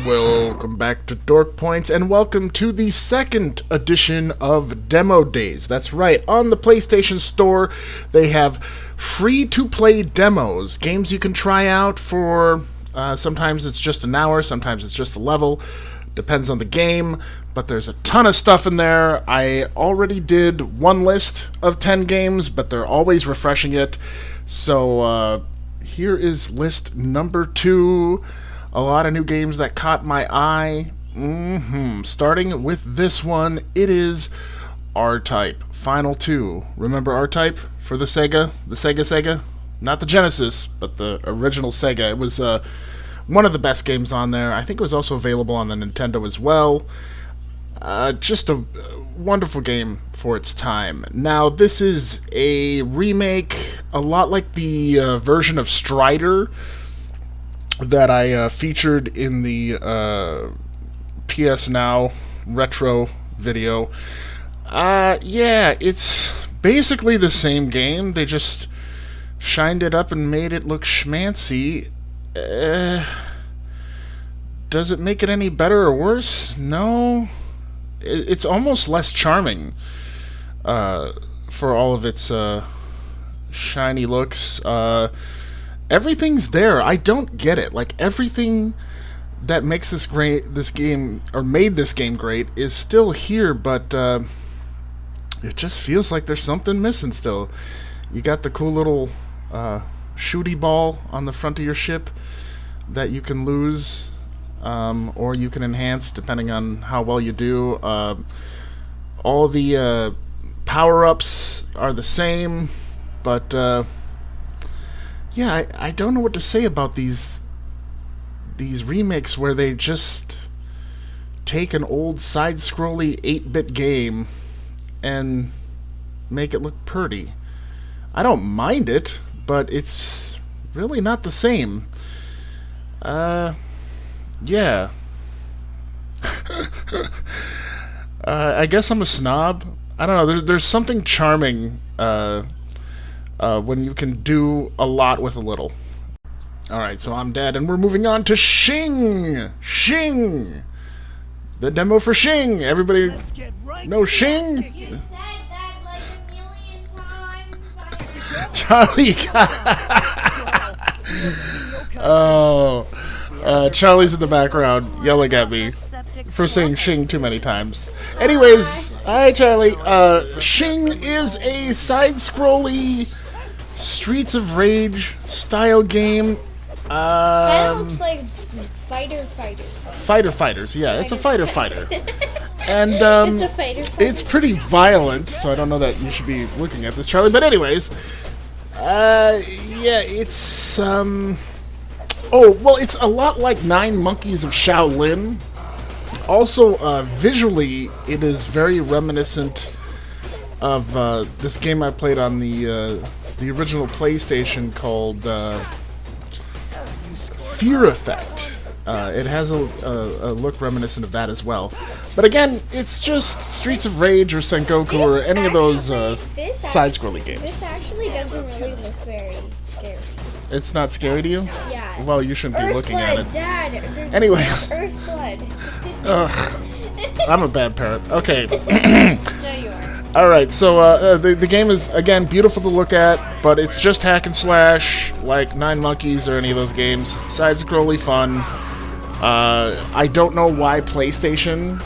Welcome back to Dork Points, and welcome to the second edition of Demo Days. That's right, on the PlayStation Store, they have free-to-play demos, games you can try out for, sometimes it's just an hour, sometimes it's just a level, depends on the game, but there's a ton of stuff in there. I already did one list of 10 games, but they're always refreshing it, so here is list number 2. A lot of new games that caught my eye. Starting with this one, it is RType Final 2. Remember RType for the Sega? The Sega? Not the Genesis, but the original Sega. It was one of the best games on there. I think it was also available on the Nintendo as well. Just a wonderful game for its time. Now, this is a remake, a lot like the version of Strider that I featured in the PS Now retro video. Yeah, it's basically the same game. They just shined it up and made it look schmancy. Does it make it any better or worse? No. It's almost less charming for all of its shiny looks. Everything's there. I don't get it. Like, everything that makes this game, or made this game great, is still here, but it just feels like there's something missing still. You got the cool little shooty ball on the front of your ship that you can lose, or you can enhance depending on how well you do. All the power-ups are the same, but yeah, I don't know what to say about these remakes where they just take an old side-scrolly 8-bit game and make it look pretty. I don't mind it, but it's really not the same. Yeah. I guess I'm a snob. I don't know, there's something charming when you can do a lot with a little. Alright, so I'm dead, and we're moving on to Shing! Shing! The demo for Shing! Everybody know Shing? You said that like a million times. Charley Charley's in the background yelling at me for saying Shing too many times. Anyways, hi Charley. Shing is a side-scrolly Streets of Rage style game. Kind of looks like Fighter Fighters, yeah, it's a fighter. And It's a fighter. it's pretty violent, so I don't know that you should be looking at this, Charley. But anyways, yeah, it's oh well, it's a lot like 9 Monkeys of Shaolin. Also, visually, it is very reminiscent of this game I played on the original PlayStation called Fear Effect. It has a look reminiscent of that as well. But again, it's just Streets of Rage or Sengoku or any of those side-scrolly games. This actually doesn't really look very scary. It's not scary to you? Yeah. Well, you shouldn't be looking at it. Dad, Anyway. Earthblood. I'm a bad parent. Okay. No, you are. Alright, so the game is, again, beautiful to look at, but it's just hack and slash, like 9 Monkeys or any of those games. Side-scrolly fun. I don't know why PlayStation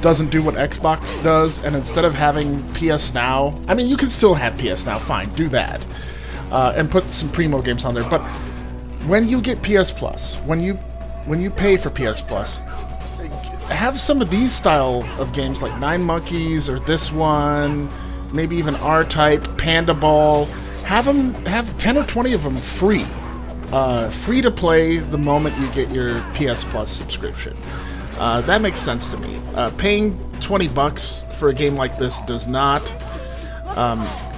doesn't do what Xbox does, and instead of having PS Now... I mean, you can still have PS Now, fine, do that. And put some Primo games on there, but when you get PS Plus, when you pay for PS Plus, have some of these style of games like 9 Monkeys or this one, maybe even RType, Panda Ball. Have 10 or 20 of them free. Free to play the moment you get your PS Plus subscription. That makes sense to me. Paying $20 for a game like this does not.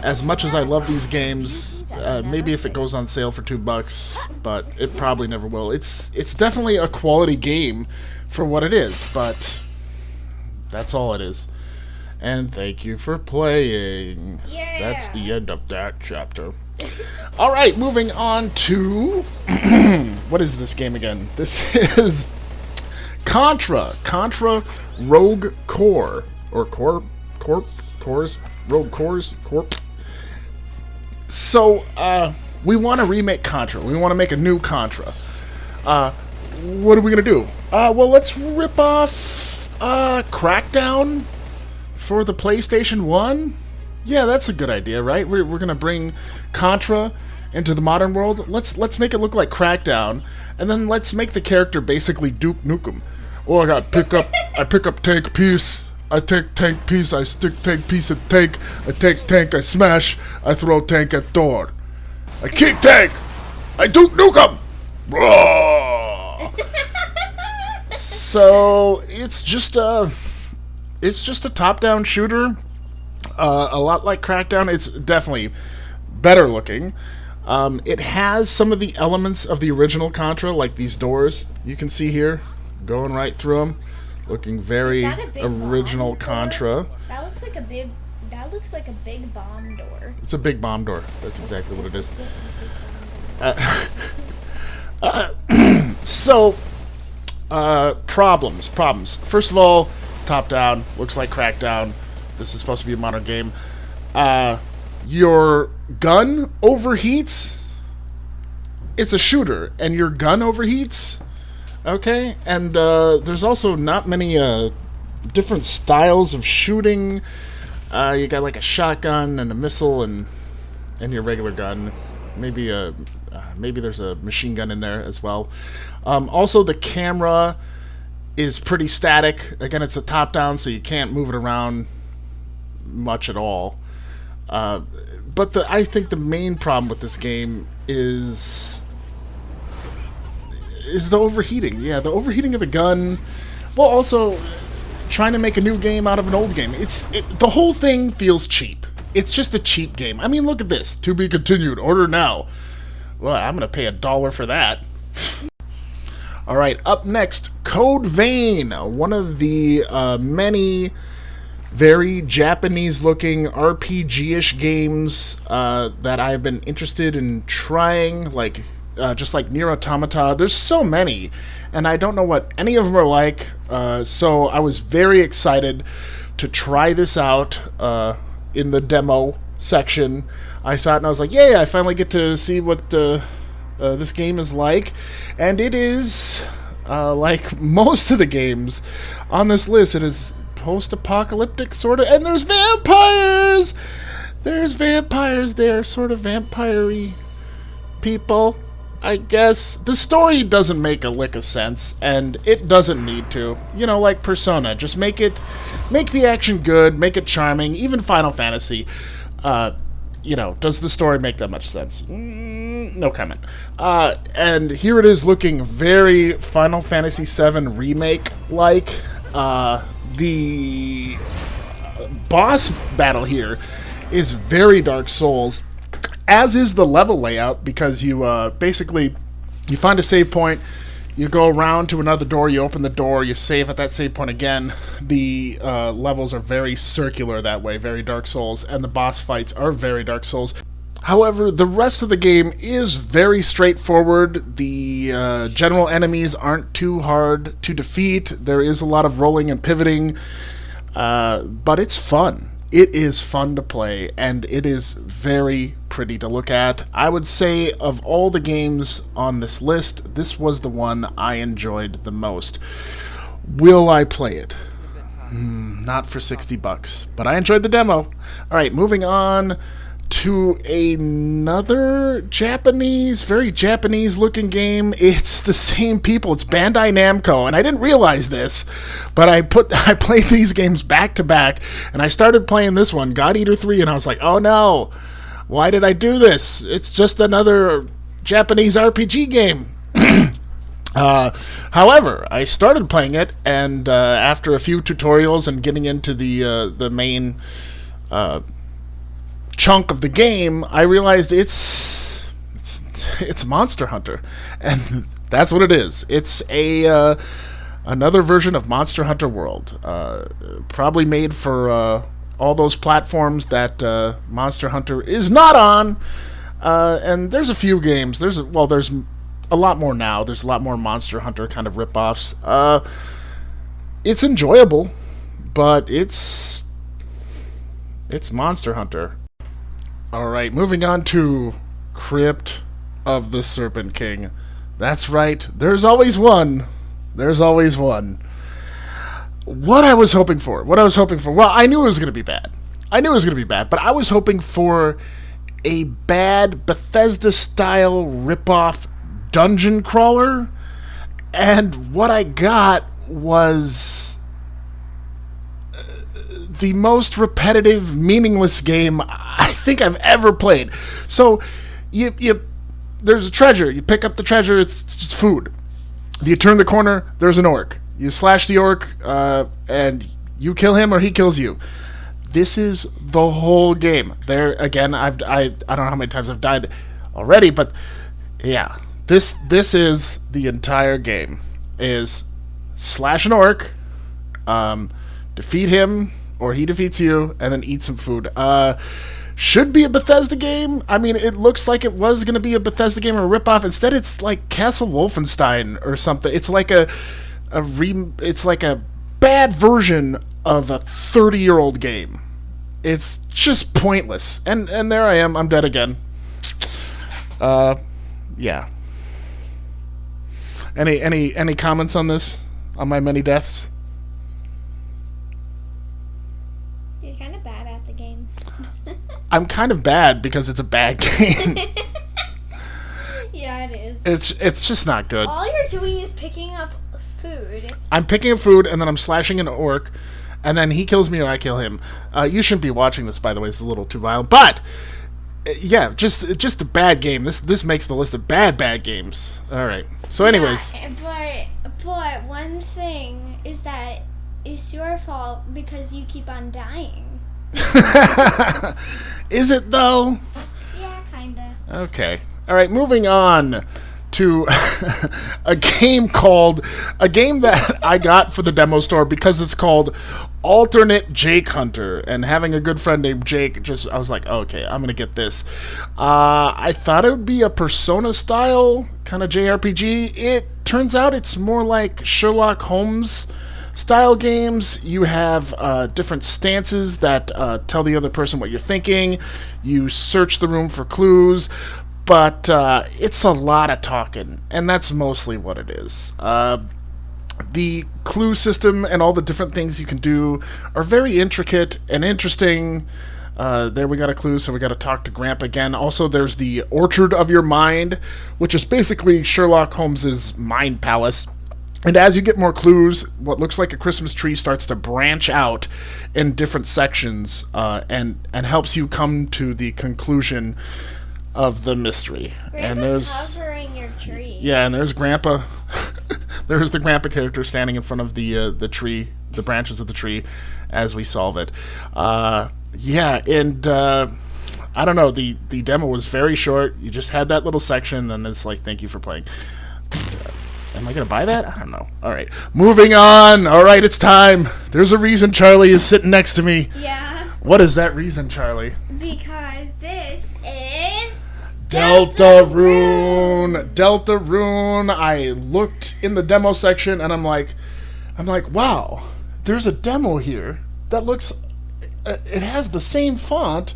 As much as I love these games, maybe if it goes on sale for $2, but it probably never will. It's definitely a quality game for what it is, but that's all it is. And thank you for playing. Yeah. That's the end of that chapter. Alright, moving on to... what is this game again? This is Contra Rogue Core, or Rogue Cores, Corp. So, we want to remake Contra. We want to make a new Contra. What are we going to do? Well, let's rip off Crackdown for the PlayStation 1. Yeah, that's a good idea, right? We're going to bring Contra into the modern world. Let's make it look like Crackdown, and then let's make the character basically Duke Nukem. Oh, I pick up tank piece. I take tank piece, I stick tank piece at tank. I take tank, I smash. I throw tank at door. I kick tank. I Duke Nukem. So it's just a top-down shooter, a lot like Crackdown. It's definitely better looking. It has some of the elements of the original Contra, like these doors you can see here, going right through them, looking very original Contra. That looks like a big. That looks like a big bomb door. It's a big bomb door. That's exactly what it is. So, problems. First of all, it's top down. Looks like Crackdown. This is supposed to be a modern game. Your gun overheats. It's a shooter, and your gun overheats. Okay, and there's also not many different styles of shooting. You got like a shotgun and a missile and your regular gun. Maybe there's a machine gun in there as well. Also, the camera is pretty static. Again, it's a top-down, so you can't move it around much at all. But I think the main problem with this game is the overheating. Yeah, the overheating of the gun. Well, also trying to make a new game out of an old game. The whole thing feels cheap. It's just a cheap game. I mean, look at this. To be continued. Order now. Well, I'm going to pay $1 for that. All right, up next, Code Vein, one of the many very Japanese-looking RPG-ish games that I've been interested in trying, like just like Nier Automata. There's so many, and I don't know what any of them are like, so I was very excited to try this out in the demo section. I saw it and I was like, yay, I finally get to see what this game is like. And it is, like most of the games on this list, it is post-apocalyptic, sort of, and there's vampires! There's vampires there, sort of vampire-y people, I guess. The story doesn't make a lick of sense, and it doesn't need to. You know, like Persona, just make the action good, make it charming. Even Final Fantasy, you know, does the story make that much sense? No comment. And here it is looking very Final Fantasy VII Remake-like. The boss battle here is very Dark Souls, as is the level layout, because you basically you find a save point, you go around to another door, you open the door, you save at that save point again. The levels are very circular that way, very Dark Souls, and the boss fights are very Dark Souls. However, the rest of the game is very straightforward. The general enemies aren't too hard to defeat. There is a lot of rolling and pivoting, but it's fun. It is fun to play, and it is very pretty to look at. I would say of all the games on this list, this was the one I enjoyed the most. Will I play it? Not for $60, but I enjoyed the demo. All right, moving on to another very Japanese-looking game. It's the same people. It's Bandai Namco, and I didn't realize this, but I played these games back to back, and I started playing this one, God Eater 3, and I was like, oh no, why did I do this? It's just another Japanese RPG game. However, I started playing it, and after a few tutorials and getting into the main chunk of the game, I realized it's Monster Hunter, and that's what it is. It's another version of Monster Hunter World, probably made for all those platforms that Monster Hunter is not on. And there's a few games. There's a lot more now. There's a lot more Monster Hunter kind of ripoffs. It's enjoyable, but it's Monster Hunter. All right, moving on to Crypt of the Serpent King. That's right. There's always one. There's always one. What I was hoping for. Well, I knew it was going to be bad. But I was hoping for a bad Bethesda-style ripoff dungeon crawler, and what I got was the most repetitive, meaningless game I think I've ever played. So, there's a treasure. You pick up the treasure. It's just food. You turn the corner. There's an orc. You slash the orc, and you kill him or he kills you. This is the whole game. There again. I don't know how many times I've died already, but yeah, this is the entire game. Is slash an orc, defeat him or he defeats you, and then eat some food. Should be a Bethesda game. I mean, it looks like it was going to be a Bethesda game or a ripoff. Instead, it's like Castle Wolfenstein or something. It's like it's like a bad version of a 30-year-old game. It's just pointless. And there I am. I'm dead again. Yeah. Any comments on this? On my many deaths? You're kind of bad at the game. I'm kind of bad because it's a bad game. Yeah, it is. It's just not good. All you're doing is picking up food. I'm picking up food, and then I'm slashing an orc, and then he kills me or I kill him. You shouldn't be watching this, by the way. It's a little too violent. But, yeah, just a bad game. This makes the list of bad games. All right. So anyways. Yeah, but one thing is that it's your fault because you keep on dying. Is it, though? Yeah, kinda. Okay. All right, moving on to a game that I got for the demo store because it's called Alternate Jake Hunter, and having a good friend named Jake, I was like, oh, okay, I'm gonna get this. I thought it would be a Persona style kind of JRPG. It turns out it's more like Sherlock Holmes style games. You have different stances that tell the other person what you're thinking. You search the room for clues. But it's a lot of talking, and that's mostly what it is. The clue system and all the different things you can do are very intricate and interesting. There we got a clue, so we got to talk to Grandpa again. Also, there's the Orchard of Your Mind, which is basically Sherlock Holmes's mind palace. And as you get more clues, what looks like a Christmas tree starts to branch out in different sections and helps you come to the conclusion of the mystery. Grandpa's and there's covering your tree. Yeah, and there's Grandpa. There's the Grandpa character standing in front of the tree, the branches of the tree, as we solve it. Yeah, and I don't know. The demo was very short. You just had that little section, and it's like, thank you for playing. Am I gonna buy that? I don't know. All right, moving on. All right, it's time. There's a reason Charlie is sitting next to me. Yeah. What is that reason, Charlie? Because this is Deltarune. Deltarune. I looked in the demo section and I'm like, wow, there's a demo here that looks, it has the same font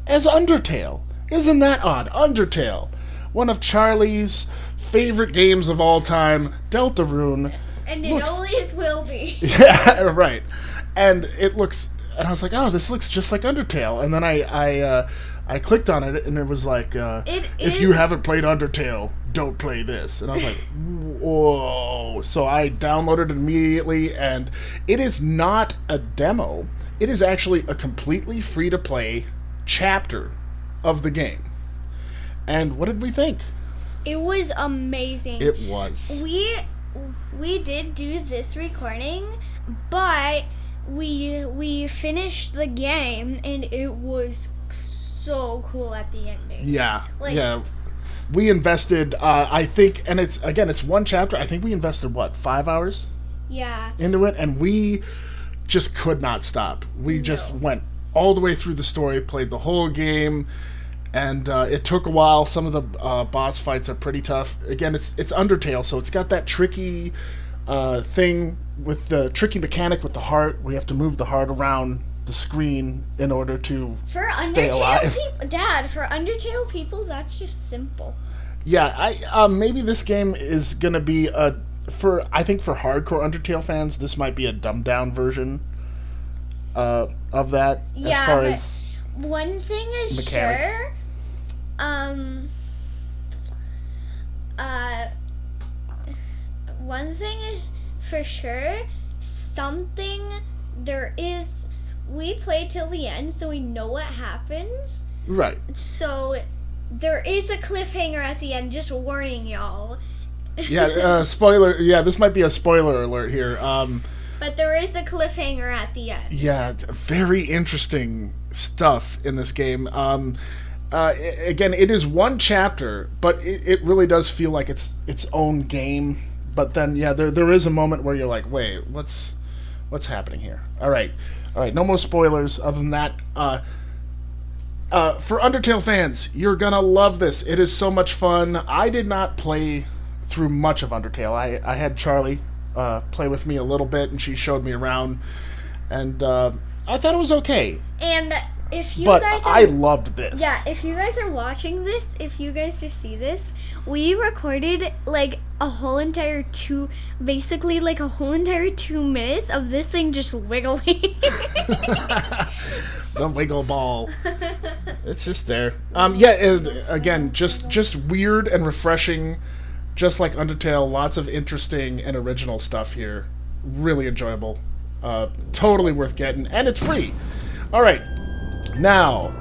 as Undertale. Isn't that odd? Undertale, one of Charlie's favorite games of all time, Deltarune. And it always will be. Yeah, right. And it looks, and I was like, oh, this looks just like Undertale. And then I clicked on it, and it was like, if you haven't played Undertale, don't play this. And I was like, whoa. So I downloaded it immediately, and it is not a demo. It is actually a completely free-to-play chapter of the game. And what did we think? It was amazing. It was. We did do this recording, but we finished the game, and it was so cool at the ending. Yeah, yeah. We invested, I think, and it's one chapter. I think we invested, 5 hours? Yeah. Into it, and we just could not stop. We just went all the way through the story, played the whole game, and it took a while. Some of the boss fights are pretty tough. Again, it's Undertale, so it's got that tricky thing with the tricky mechanic with the heart, where you have to move the heart around the screen in order to stay alive. Dad, for Undertale people, that's just simple. Yeah, maybe this game is gonna be I think for hardcore Undertale fans, this might be a dumbed down version of that. Yeah, as far as one thing is mechanics. sure. One thing is for sure. We play till the end, so we know what happens. Right. So there is a cliffhanger at the end. Just warning y'all. Yeah. Spoiler. Yeah, this might be a spoiler alert here. But there is a cliffhanger at the end. Yeah, it's very interesting stuff in this game. Again, it is one chapter, but it really does feel like it's its own game. But then, yeah, there is a moment where you're like, wait, what's happening here? All right, no more spoilers. Other than that, for Undertale fans, you're gonna love this. It is so much fun. I did not play through much of Undertale. I had Charley play with me a little bit, and she showed me around, and I thought it was okay. And if you but guys I loved this. Yeah, if you guys are watching this, if you guys just see this, we recorded like a whole entire 2 minutes of this thing just wiggling. The wiggle ball. It's just there. Again, just weird and refreshing, just like Undertale. Lots of interesting and original stuff here. Really enjoyable. Totally worth getting, and it's free. All right. Now,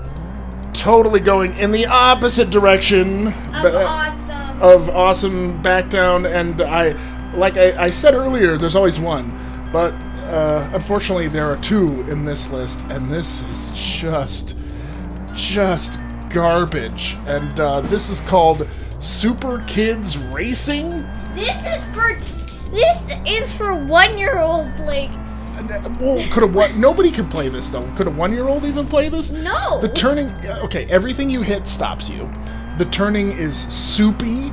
totally going in the opposite direction of awesome back down, and I said earlier, there's always one, but unfortunately there are 2 in this list, and this is just garbage. And this is called Super Kids Racing. This is for 1-year-olds, like. Well, nobody can play this though. Could a 1-year-old even play this? No. The turning, okay, everything you hit stops you. The turning is soupy,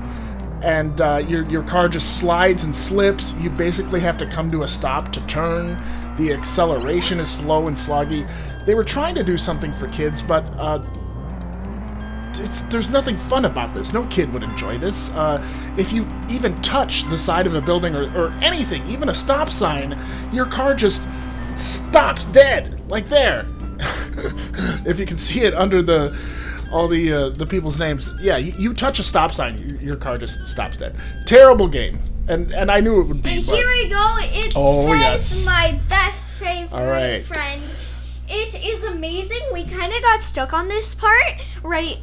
and your car just slides and slips. You basically have to come to a stop to turn. The acceleration is slow and sloggy. They were trying to do something for kids, but there's nothing fun about this. No kid would enjoy this. If you even touch the side of a building or anything, even a stop sign, your car just stops dead, like there. If you can see it under all the people's names, yeah, you touch a stop sign, your car just stops dead. Terrible game, and I knew it would be. And here we go. It's my best favorite friend. It is amazing. We kind of got stuck on this part right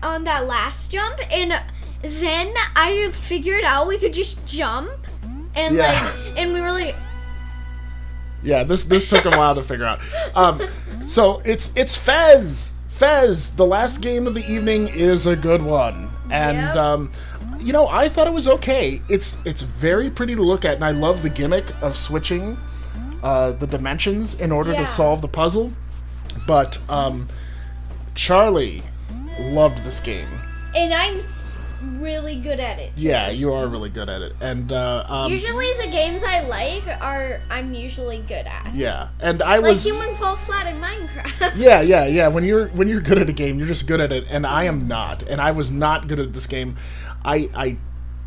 on that last jump, and then I figured out we could just jump, and and we were like, yeah, this took a while to figure out. So it's Fez. The last game of the evening is a good one, and I thought it was okay. It's very pretty to look at, and I love the gimmick of switching the dimensions in order to solve the puzzle. But Charley loved this game, and I'm really good at it. Yeah, you are really good at it, and usually the games I like I'm usually good at. Yeah, and I was like Human Fall Flat in Minecraft. Yeah. When you're good at a game, you're just good at it, and I am not, and I was not good at this game. I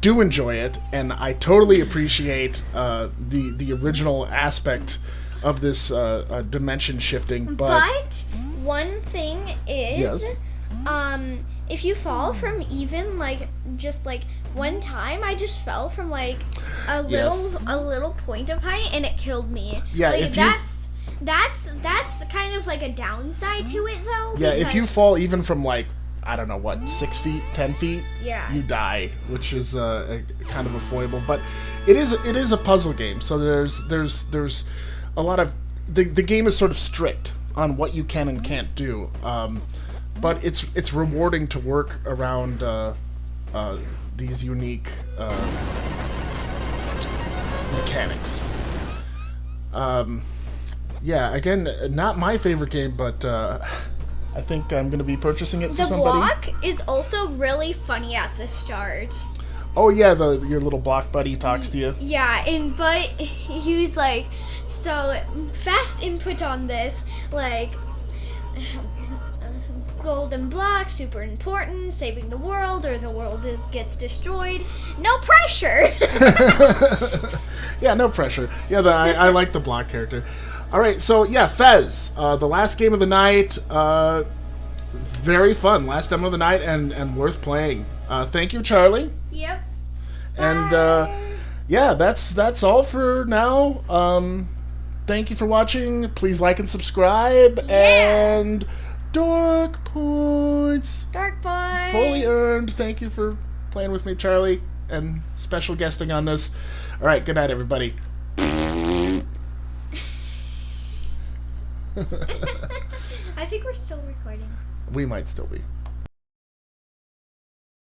do enjoy it, and I totally appreciate the original aspect of this dimension shifting. But one thing is, if you fall from even just one time, I just fell from a little point of height, and it killed me. Yeah, that's kind of like a downside to it though. Yeah, if you fall even from I don't know what, 6 feet, 10 feet, you die, which is a kind of a foible. But it is a puzzle game, so there's a lot of the game is sort of strict on what you can and can't do. But it's rewarding to work around these unique mechanics. Again, not my favorite game, but I think I'm going to be purchasing it for somebody. The block is also really funny at the start. Oh yeah, your little block buddy talks to you. Yeah, but he was like, so fast input on this, like golden block, super important, saving the world, or the world gets destroyed. No pressure. Yeah, no pressure. Yeah, I like the block character. All right, so yeah, Fez, the last game of the night. Very fun, last demo of the night, and worth playing. Thank you, Charlie. Yep. And yeah, that's all for now. Thank you for watching. Please like and subscribe. Yeah. And Dark Points. Dark Points. Fully earned. Thank you for playing with me, Charlie, and special guesting on this. All right, good night, everybody. I think we're still recording. We might still be.